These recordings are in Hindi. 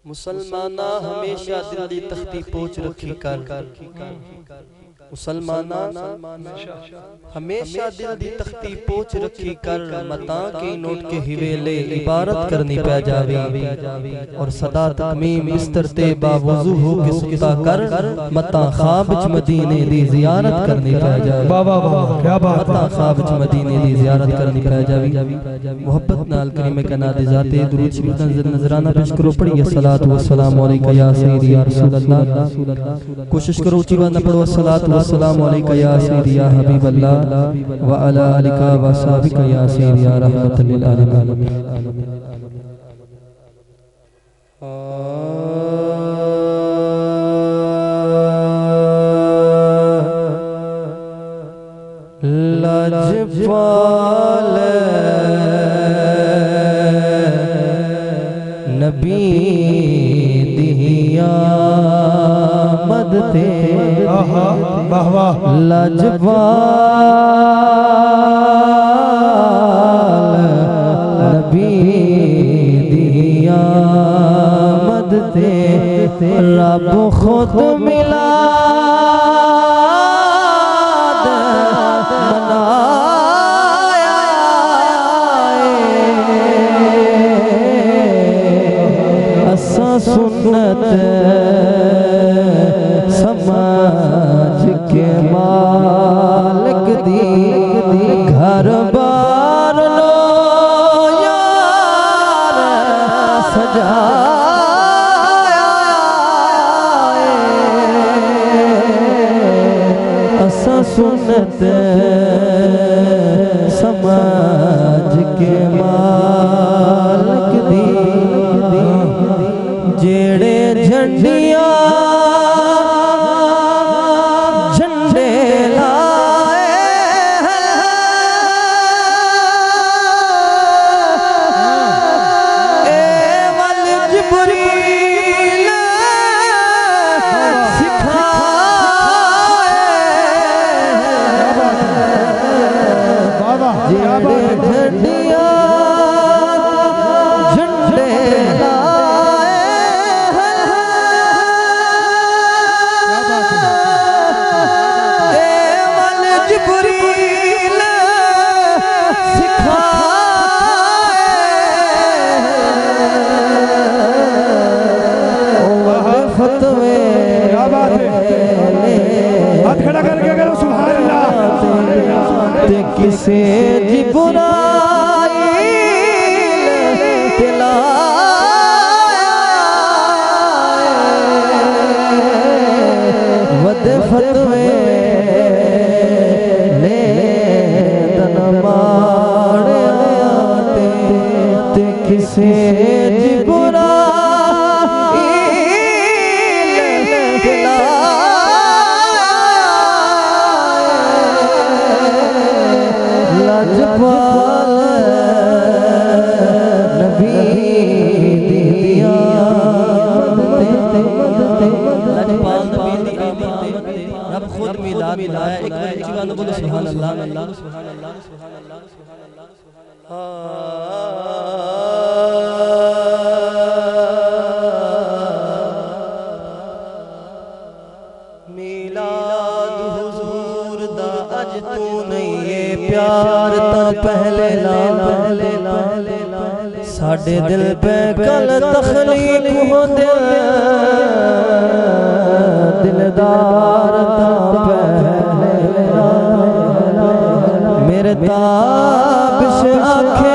मुसलमाना हमेशा दिल दी तख्ती पोच रखी कर मुसलमाना हमेशा दिल दी तख्ती पोच रखी कर मता के नोट के हिवेले इबारत करनी पै जावे और सदा तकमीम बिस्तर ते बावुजू हो के सुता कर मता ख्वाब च मदीने दी जियारत करनी पै जावे। वाह वाह वाह क्या बात। मता ख्वाब च मदीने दी जियारत करनी पै जावे। मोहब्बत नाल करीम कना दे जाते दुरूद शरीफ नजराना पेश करो पढ़िए सलात व सलाम अलैका या सय्यदी या रसूल अल्लाह। कोशिश करो ऊंची बात न पढ़ो सलात व सलाम अलैका या सय्यदी या हबीब अल्लाह व अला आलिका व सहाबिका या सय्यदी या रहमतल लिल आलमीन। लजपाल नबी दिया मद ते वाह वाह लजपाल नबी दिया मद ते रब खुद मिला सुन्नत समाज के मालिक दी घर बार लो यार सजाया असा सुन्नत समाज के मालिक दी जेड़े झंडियां झंडे लाए ए वल जिब्रील सिखाए जेड़े झंडियां झंडे किसे जी बुराई वद फतवे ले तन माड़े ते किसे जी बुराई लजपाल नबी दिया लजपाल नबी दी आमद रब खुद मिलाद मिलाया। एक बार ऊंची बात बोलो सुभान अल्लाह अल्लाह सुभान अल्लाह सुभान अल्लाह सुभान अल्लाह मिलाद हुजूर दा अज तू नहीं है प्यार ता पहले ला साडे दिल पे कल तखलीक हो दिलदार ता पहले ला मेरे ताबिश आखे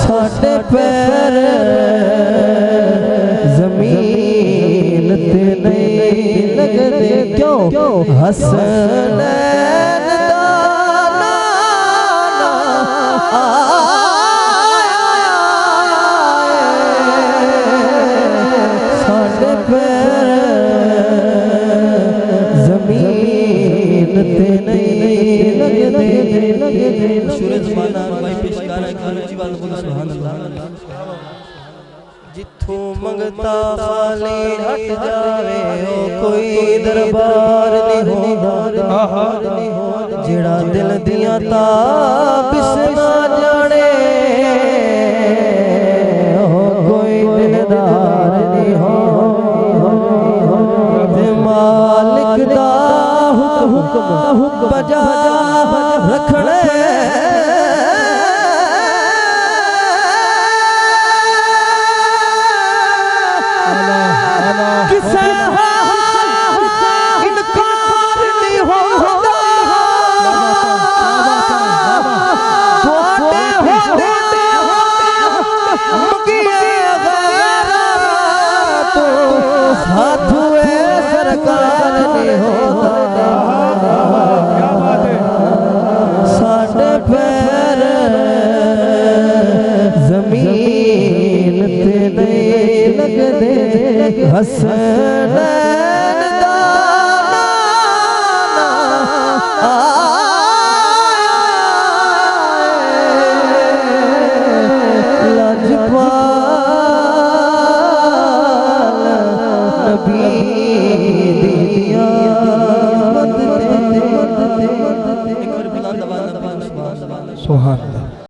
साडे पैर जमीन ते नहीं लगदे क्यों हसनैन दा नाना साडे पैर जमीन ते नहीं लगदे सूरज माना भाई पेशकारा की बात बोलो सुभान अल्लाह जिथों मंगता खाली हट जावे ओ कोई दरबार नहीं होंदा जेड़ा दिल दियां ताबिस ना जाने ओ कोई दिलदार नहीं होंदा मालिक दा हुक्म बजा रखणे किसे इनकार नहीं होता थोड़े होते मुगिए गैरात साधु सरकार नहीं होता साडे पैर जमीन ते नहीं लगदे हसनैन दा नाना लजपाल नबी दिया मत एक और बुलंद आवाज़ सुभान अल्लाह